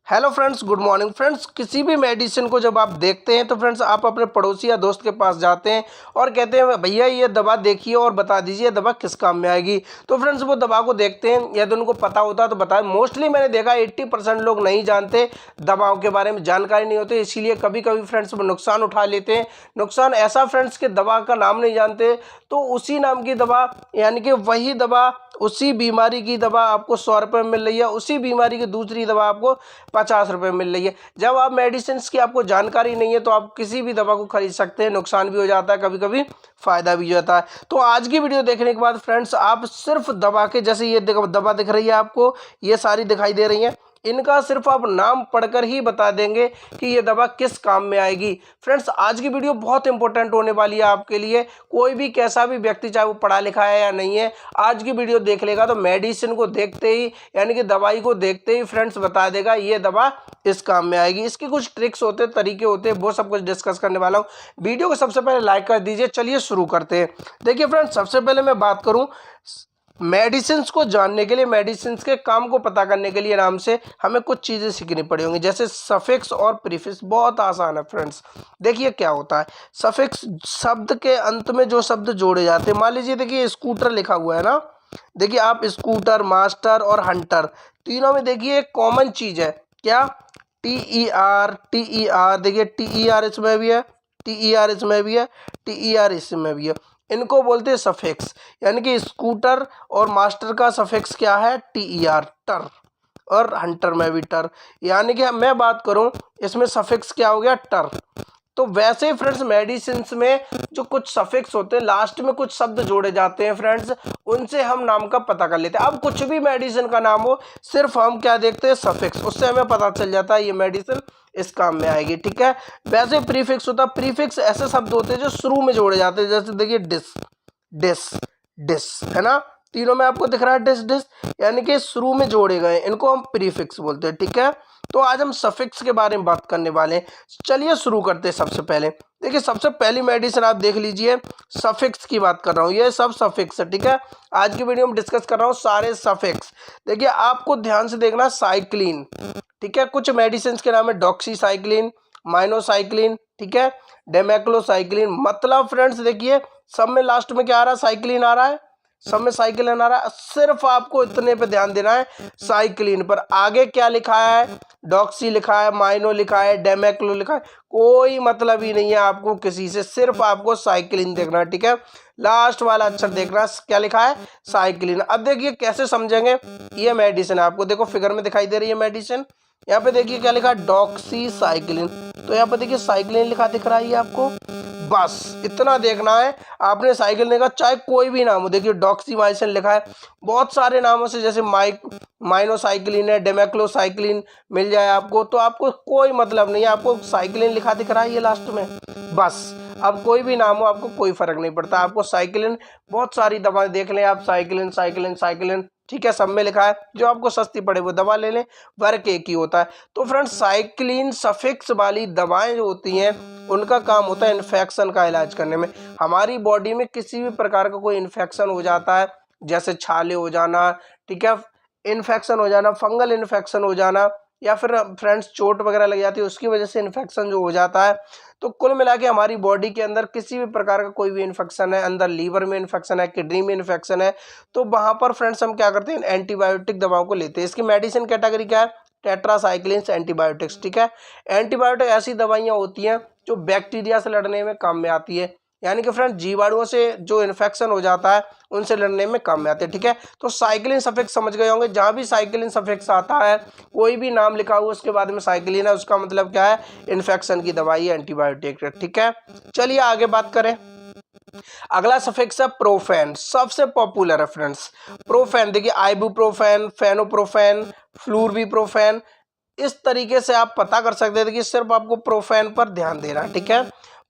Hello friends, good morning friends. किसी भी medicine को जब आप देखते हैं तो फ्रेंड्स आप अपने पड़ोसी या दोस्त के पास जाते हैं और कहते हैं भैया ये दवा देखिए और बता दीजिए दवा किस काम में आएगी। तो फ्रेंड्स वो दवा को देखते हैं, यदि उनको पता होता तो बताएं। मोस्टली मैंने देखा 80% लोग नहीं जानते, दवाओं के बारे में जानकारी नहीं होती, इसीलिए कभी कभी फ्रेंड्स वो नुकसान उठा लेते हैं। नुकसान ऐसा फ्रेंड्स के दवा का नाम नहीं जानते, तो उसी नाम की दवा यानी कि वही दवा, उसी बीमारी की दवा आपको 100 रुपये में मिल रही है, उसी बीमारी की दूसरी दवा आपको 50 रुपये मिल रही है। जब आप मेडिसिन की आपको जानकारी नहीं है तो आप किसी भी दवा को खरीद सकते हैं, नुकसान भी हो जाता है, कभी कभी फायदा भी हो जाता है। तो आज की वीडियो देखने के बाद फ्रेंड्स आप सिर्फ दवा के, जैसे ये दवा दिख रही है आपको, ये सारी दिखाई दे रही है, इनका सिर्फ आप नाम पढ़कर ही बता देंगे कि ये दवा किस काम में आएगी। फ्रेंड्स आज की वीडियो बहुत इंपॉर्टेंट होने वाली है आपके लिए। कोई भी कैसा भी व्यक्ति, चाहे वो पढ़ा लिखा है या नहीं है, आज की वीडियो देख लेगा तो मेडिसिन को देखते ही यानी कि दवाई को देखते ही फ्रेंड्स बता देगा ये दवा इस काम में आएगी। इसके कुछ ट्रिक्स होते हैं, तरीके होते हैं, वो सब कुछ डिस्कस करने वाला हूँ। वीडियो को सबसे पहले लाइक कर दीजिए। चलिए शुरू करते हैं। देखिए फ्रेंड्स, सबसे पहले मैं बात करूँ मेडिसिन को जानने के लिए, मेडिसिन के काम को पता करने के लिए आराम से हमें कुछ चीज़ें सीखनी पड़ी होंगी, जैसे सफिक्स और प्रीफिक्स। बहुत आसान है फ्रेंड्स। देखिए क्या होता है, सफिक्स शब्द के अंत में जो शब्द जोड़े जाते हैं। मान लीजिए देखिए स्कूटर लिखा हुआ है ना, देखिए आप स्कूटर, मास्टर और हंटर, तीनों में देखिए एक कॉमन चीज़ है, क्या? T E R. देखिए TER इसमें भी है, TER इसमें भी है, TER इसमें भी है। इनको बोलते हैं सफिक्स। यानी कि स्कूटर और मास्टर का सफिक्स क्या है? TER, टर। और हंटर में भी टर। यानी कि मैं बात करूं इसमें सफिक्स क्या हो गया? टर। तो वैसे ही फ्रेंड्स मेडिसिन में जो कुछ सफिक्स होते हैं, लास्ट में कुछ शब्द जोड़े जाते हैं फ्रेंड्स, उनसे हम नाम का पता कर लेते हैं। अब कुछ भी मेडिसिन का नाम हो, सिर्फ हम क्या देखते हैं? सफिक्स, उससे हमें पता चल जाता है ये मेडिसिन इस काम में आएगी। ठीक है। वैसे प्रीफिक्स होता है, प्रीफिक्स ऐसे शब्द होते हैं जो शुरू में जोड़े जाते हैं, जैसे देखिए डिस, डिस, डिस, है ना, तीनों में आपको दिख रहा है डिस, डिस, यानी कि शुरू में जोड़े गए, इनको हम प्रीफिक्स बोलते हैं। ठीक है। तो आज हम सफिक्स के बारे में बात करने वाले हैं। चलिए शुरू करते हैं। सबसे पहले देखिए, सबसे पहली मेडिसिन आप देख लीजिए, सफिक्स की बात कर रहा हूँ, ये सब सफिक्स है। ठीक है। आज की वीडियो में डिस्कस कर रहा हूँ सारे सफिक्स। देखिए आपको ध्यान से देखना, साइक्लिन, ठीक है, कुछ मेडिसिन के नाम है डॉक्सीसाइक्लिन, माइनोसाइक्लिन, ठीक है, डेमेक्लोसाइक्लिन। मतलब फ्रेंड्स देखिए सब में लास्ट में क्या आ रहा है? साइक्लिन आ रहा है, सब में साइक्लिन आ रहा है। सिर्फ आपको इतने पे ध्यान देना है, साइक्लिन पर। आगे क्या लिखा है? डॉक्सी लिखा है, माइनो लिखा है, डेमेक्लो लिखा है, कोई मतलब ही नहीं है आपको किसी से, सिर्फ आपको साइक्लिन देखना है। ठीक है। लास्ट वाला अक्षर देखना, क्या लिखा है? साइक्लिन। अब देखिए कैसे समझेंगे, ये मेडिसिन आपको देखो फिगर में दिखाई दे रही है मेडिसिन, यहाँ पे देखिए क्या लिखा है? डॉक्सीसाइक्लिन। तो यहाँ पे देखिए साइक्लिन लिखा दिख रहा है आपको, बस इतना देखना है आपने। साइकिल देखा, चाहे कोई भी नाम हो, देखिए डॉक्सीमाइसिन लिखा है, बहुत सारे नामों से, जैसे माइनोसाइक्लिन है, डेमेक्लोसाइक्लिन मिल जाए आपको, तो आपको कोई मतलब नहीं है, आपको साइक्लिन लिखा दिख रहा है ये लास्ट में, बस। अब कोई भी नाम हो आपको कोई फर्क नहीं पड़ता, आपको साइक्लिन, बहुत सारी दवाएं देख लें आप, साइक्लिन साइक्लिन साइक्लिन, ठीक है, सब में लिखा है, जो आपको सस्ती पड़े वो दवा ले लें, वर्क एक ही होता है। तो फ्रेंड्स साइक्लिन सफिक्स वाली दवाएं जो होती हैं उनका काम होता है इन्फेक्शन का इलाज करने में। हमारी बॉडी में किसी भी प्रकार का कोई इन्फेक्शन हो जाता है, जैसे छाले हो जाना, ठीक है, इन्फेक्शन हो जाना, फंगल इन्फेक्शन हो जाना, या फिर फ्रेंड्स चोट वगैरह लग जाती है उसकी वजह से इन्फेक्शन जो हो जाता है, तो कुल मिला के हमारी बॉडी के अंदर किसी भी प्रकार का कोई भी इन्फेक्शन है, अंदर लीवर में इन्फेक्शन है, किडनी में इन्फेक्शन है, तो वहाँ पर फ्रेंड्स हम क्या करते हैं? एंटीबायोटिक दवाओं को लेते हैं। इसकी मेडिसिन कैटेगरी क्या है? Tetracyclines antibiotics. ठीक है। एंटीबायोटिक ऐसी दवाइयाँ होती हैं जो बैक्टीरिया से लड़ने में काम में आती है, यानी कि फ्रेंड्स जीवाणुओं से जो इन्फेक्शन हो जाता है उनसे लड़ने में काम में आते हैं। ठीक है। तो साइक्लिन सफिक्स समझ गए होंगे, जहाँ भी साइक्लिन सफिक्स आता है, कोई भी नाम लिखा हुआ उसके बाद में साइक्लिन है, उसका मतलब क्या है? इन्फेक्शन की दवाई है, एंटीबायोटिक है। ठीक है। चलिए आगे बात करें। अगला सफिक्स है प्रोफेन, सबसे पॉपुलर है फ्रेंड्स। प्रोफेन देखिए, आइबुप्रोफेन, फेनोप्रोफेन, फ्लूरबीप्रोफेन, इस तरीके से आप पता कर सकते हैं कि सिर्फ आपको प्रोफेन पर ध्यान देना है। ठीक है।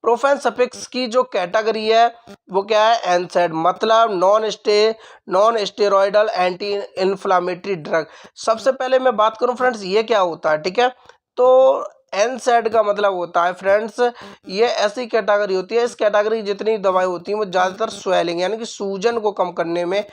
प्रोफेन सफिक्स की जो कैटेगरी है वो क्या है? एनसेड, मतलब non steroidal anti inflammatory drug. सबसे पहले मैं बात करूं फ्रेंड्स ये क्या होता है, ठीक है, तो एनसेड का मतलब होता है फ्रेंड्स, ये ऐसी कैटेगरी होती है, इस कैटेगरी की जितनी दवाएं होती हैं वो ज़्यादातर स्वेलिंग यानी कि सूजन को कम करने में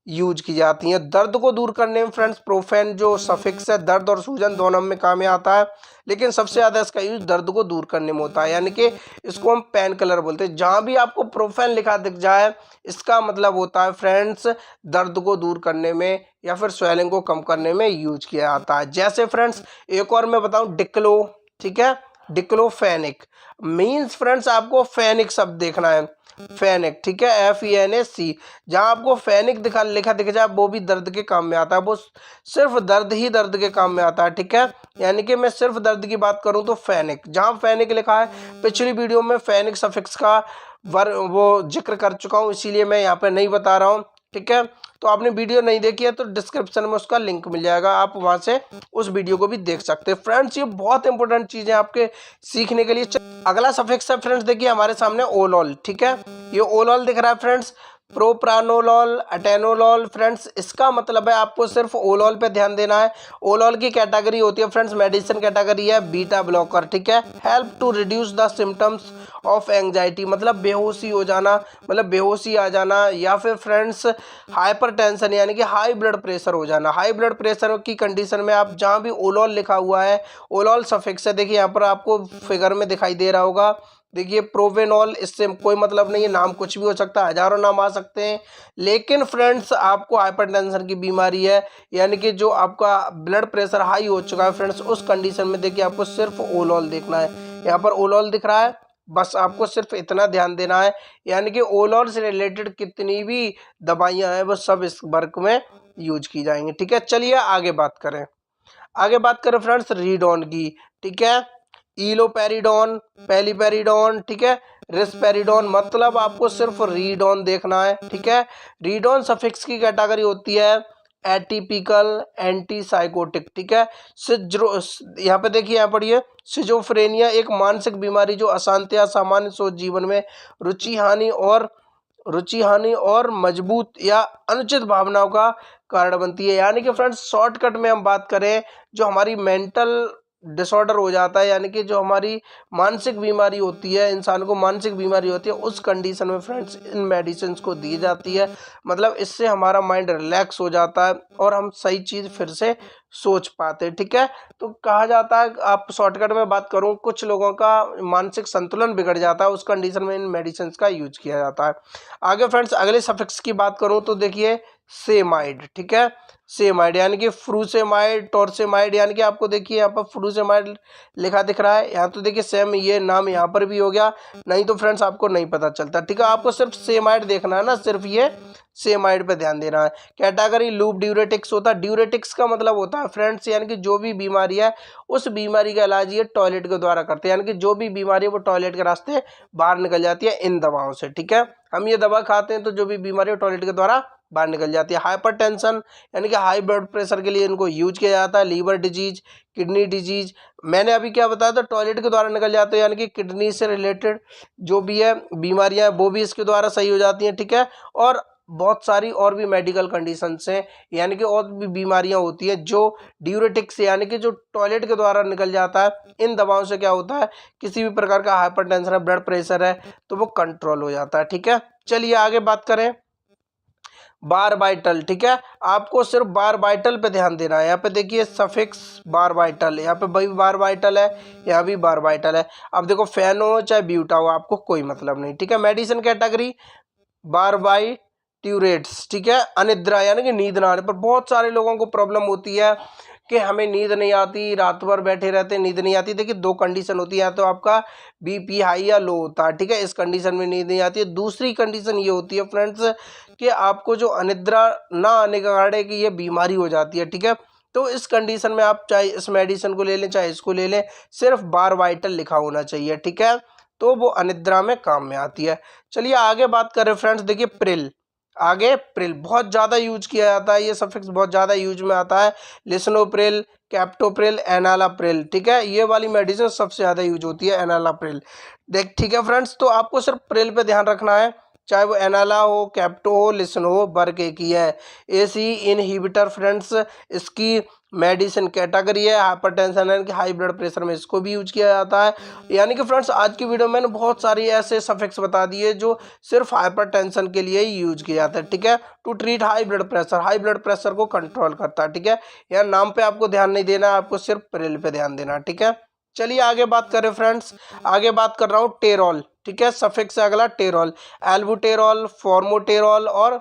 यूज की जाती हैं। दर्द को दूर करने में फ्रेंड्स प्रोफेन जो सफिक्स है दर्द और सूजन दोनों में काम में आता है, लेकिन सबसे ज़्यादा इसका यूज दर्द को दूर करने में होता है, यानी कि इसको हम पेन किलर बोलते हैं। जहाँ भी आपको प्रोफेन लिखा दिख जाए इसका मतलब होता है फ्रेंड्स दर्द को दूर करने में या फिर स्वेलिंग को कम करने में यूज किया जाता है। जैसे फ्रेंड्स एक और मैं बताऊँ, डिक्लो, ठीक है, डिक्लोफेनिक मीन्स फ्रेंड्स आपको फेनिक शब्द देखना है, फेनिक, ठीक है, FENAC। जहाँ आपको फेनिक लिखा दिख जाए वो भी दर्द के काम में आता है, वो सिर्फ दर्द ही दर्द के काम में आता है, ठीक है। यानी कि मैं सिर्फ दर्द की बात करूँ तो फेनिक, जहाँ फेनिक लिखा है, पिछली वीडियो में फेनिक सफिक्स का वो जिक्र कर चुका हूँ, इसीलिए मैं यहाँ पे नहीं बता रहा हूँ, ठीक है। तो आपने वीडियो नहीं देखी है तो डिस्क्रिप्शन में उसका लिंक मिल जाएगा, आप वहां से उस वीडियो को भी देख सकते हैं। फ्रेंड्स ये बहुत इंपॉर्टेंट चीज़ है आपके सीखने के लिए। अगला सफिक्स है फ्रेंड्स, देखिए हमारे सामने ओलॉल, ठीक है, ये ओलॉल दिख रहा है फ्रेंड्स, प्रोप्रानोलॉल, अटेनोलॉल। फ्रेंड्स इसका मतलब है आपको सिर्फ ओलॉल पे ध्यान देना है। ओलॉल की कैटेगरी होती है फ्रेंड्स, मेडिसिन कैटेगरी है, बीटा ब्लॉकर, ठीक है, help to reduce the symptoms of anxiety, मतलब बेहोशी हो जाना, मतलब बेहोशी आ जाना, या फिर फ्रेंड्स हाइपरटेंशन यानी कि हाई ब्लड प्रेशर हो जाना। हाई ब्लड प्रेशर की कंडीशन में आप जहाँ भी ओलॉल लिखा हुआ है, ओलॉल सफिक्स है, देखिए यहाँ पर आपको फिगर में दिखाई दे रहा होगा, देखिए प्रोवेनॉल, इससे कोई मतलब नहीं है, नाम कुछ भी हो सकता है, हजारों नाम आ सकते हैं, लेकिन फ्रेंड्स आपको हाइपरटेंशन की बीमारी है, यानी कि जो आपका ब्लड प्रेशर हाई हो चुका है फ्रेंड्स, उस कंडीशन में देखिए आपको सिर्फ ओलॉल देखना है। यहाँ पर ओलॉल दिख रहा है, बस आपको सिर्फ इतना ध्यान देना है, यानी कि ओलॉल से रिलेटेड कितनी भी दवाइयाँ हैं वो सब इस वर्ग में यूज की जाएंगी, ठीक है। चलिए आगे बात करें, आगे बात करें फ्रेंड्स रीडोन की, ठीक है, इलोपेरिडोन, पेलिपेरिडोन, ठीक है, रिस्पेरिडोन, मतलब आपको सिर्फ रीडोन देखना है, ठीक है। रीडोन सफिक्स की कैटेगरी होती है एटिपिकल एंटीसाइकोटिक, ठीक है। सिज्रो, यहाँ पे देखिए, यहाँ पढ़िए, सिजोफ्रेनिया एक मानसिक बीमारी जो अशांति या सामान्य सोच जीवन में रुचि हानि और मजबूत या अनुचित भावनाओं का कारण बनती है। यानी कि फ्रेंड्स शॉर्टकट में हम बात करें, जो हमारी मेंटल डिसऑर्डर हो जाता है, यानी कि जो हमारी मानसिक बीमारी होती है, इंसान को मानसिक बीमारी होती है, उस कंडीशन में फ्रेंड्स इन मेडिसिन को दी जाती है, मतलब इससे हमारा माइंड रिलैक्स हो जाता है और हम सही चीज़ फिर से सोच पाते हैं, ठीक है। तो कहा जाता है, आप शॉर्टकट में बात करूं, कुछ लोगों का मानसिक संतुलन बिगड़ जाता है, उस कंडीशन में इन मेडिसिन का यूज किया जाता है। आगे फ्रेंड्स अगले सफिक्स की बात करूं तो देखिए सेमाइड, ठीक है, सेमाइड यानी कि फ्रूसेमाइड, टॉर्सेमाइड, यानी कि आपको देखिए यहाँ पर फ्रूसेमाइड लिखा दिख रहा है, यहाँ तो देखिए सेम ये नाम यहाँ पर भी हो गया, नहीं तो फ्रेंड्स आपको नहीं पता चलता, ठीक है। आपको सिर्फ सेमाइड देखना है ना, सिर्फ ये सेमाइड पे ध्यान देना है। कैटेगरी लूप ड्यूरेटिक्स होता है, ड्यूरेटिक्स का मतलब होता है फ्रेंड्स, यानी कि जो भी बीमारी है उस बीमारी का इलाज ये टॉयलेट के द्वारा करते हैं, यानी कि जो भी बीमारी है वो टॉयलेट के रास्ते बाहर निकल जाती है इन दवाओं से, ठीक है। हम ये दवा खाते हैं तो जो भी बीमारी है टॉयलेट के द्वारा बाहर निकल जाती है। हाइपरटेंशन यानी कि हाई ब्लड प्रेशर के लिए इनको यूज किया जाता है। लीवर डिजीज, किडनी डिजीज, मैंने अभी क्या बताया था, टॉयलेट के द्वारा निकल जाते हैं, यानी कि किडनी से रिलेटेड जो भी है बीमारियां वो भी इसके द्वारा सही हो जाती हैं, ठीक है। और बहुत सारी और भी मेडिकल कंडीशंस हैं, यानी कि और भी बीमारियां होती हैं जो ड्यूरेटिक्स यानी कि जो टॉयलेट के द्वारा निकल जाता है, इन दवाओं से क्या होता है, किसी भी प्रकार का हाइपरटेंशन है, ब्लड प्रेशर है, तो वो कंट्रोल हो जाता है, ठीक है। चलिए आगे बात करें बारबाइटल, ठीक है, आपको सिर्फ बारबाइटल पे ध्यान देना है। यहाँ पे देखिए सफिक्स बारबाइटल, यहाँ पे भाई बारबाइटल है, यहाँ भी बारबाइटल है। अब देखो फैन हो चाहे ब्यूटा हो, आपको कोई मतलब नहीं, ठीक है। मेडिसिन कैटेगरी बारबाइट्यूरेट्स, ठीक है, अनिद्रा यानी कि नींद ना आने पर बहुत सारे लोगों को प्रॉब्लम होती है कि हमें नींद नहीं आती, रात भर बैठे रहते नींद नहीं आती। देखिए दो कंडीशन होती है, या तो आपका बीपी हाई या लो होता है, ठीक है, इस कंडीशन में नींद नहीं आती है। दूसरी कंडीशन ये होती है फ्रेंड्स कि आपको जो अनिद्रा ना आने का कारण है कि ये बीमारी हो जाती है, ठीक है। तो इस कंडीशन में आप चाहे इस मेडिसिन को ले लें चाहे इसको ले लें, सिर्फ बारबाइटल लिखा होना चाहिए, ठीक है, तो वो अनिद्रा में काम में आती है। चलिए आगे बात करें फ्रेंड्स, देखिए प्रिल, आगे प्रिल बहुत ज़्यादा यूज किया जाता है, ये सफिक्स बहुत ज़्यादा यूज में आता है। लिसनोप्रिल, कैप्टोप्रिल, एनालाप्रिल, ठीक है, ये वाली मेडिसिन सबसे ज़्यादा यूज होती है, एनालाप्रिल देख, ठीक है फ्रेंड्स। तो आपको सिर्फ प्रिल पे ध्यान रखना है, चाहे वो एनाला हो, कैप्टो हो, लिसन हो, वर्क एक ही है। एसी इनहिबिटर फ्रेंड्स, इसकी मेडिसिन कैटेगरी है। हाइपरटेंशन यानी कि हाई ब्लड प्रेशर में इसको भी यूज किया जाता है। यानी कि फ्रेंड्स आज की वीडियो में मैंने बहुत सारी ऐसे सफिक्स बता दिए जो सिर्फ हाइपरटेंशन के लिए ही यूज किया जाता है, ठीक है। To treat high blood pressure, high blood pressure को कंट्रोल करता है, ठीक है। यहाँ नाम पे आपको ध्यान नहीं देना है, आपको सिर्फ पिल पे ध्यान देना है, ठीक है। चलिए आगे बात करें फ्रेंड्स, आगे बात कर रहा हूँ टेरॉल, ठीक है। सफिक्स है अगला टेरॉल, एल्बुटेरॉल, फॉर्मोटेरॉल और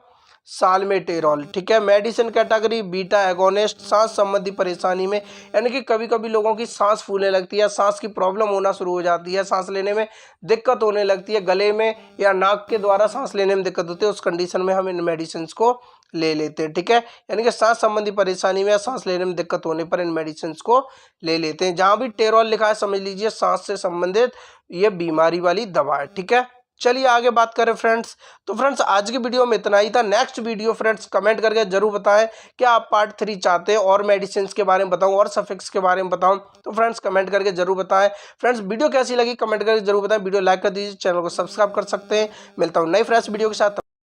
साल्मेटेरॉल, ठीक है। मेडिसिन कैटेगरी बीटा एगोनिस्ट, सांस संबंधी परेशानी में, यानी कि कभी कभी लोगों की सांस फूलने लगती है, सांस की प्रॉब्लम होना शुरू हो जाती है, सांस लेने में दिक्कत होने लगती है, गले में या नाक के द्वारा सांस लेने में दिक्कत होती है, उस कंडीशन में हम इन मेडिसिन को ले लेते हैं, ठीक है। यानी कि सांस संबंधी परेशानी में या सांस लेने में दिक्कत होने पर इन मेडिसिन को ले लेते हैं। जहां भी टेरॉल लिखा है समझ लीजिए सांस से संबंधित ये बीमारी वाली दवा है, ठीक है। चलिए आगे बात करें फ्रेंड्स। तो फ्रेंड्स आज की वीडियो में इतना ही था। नेक्स्ट वीडियो फ्रेंड्स कमेंट करके जरूर बताएं कि आप पार्ट 3 चाहते हैं और मेडिसिन के बारे में बताऊं और सफिक्स के बारे में बताऊं, तो फ्रेंड्स कमेंट करके जरूर बताएं। फ्रेंड्स वीडियो कैसी लगी कमेंट करके जरूर बताएं, वीडियो लाइक कर दीजिए, चैनल को सब्सक्राइब कर सकते हैं। मिलता हूं नई फ्रेश वीडियो के साथ।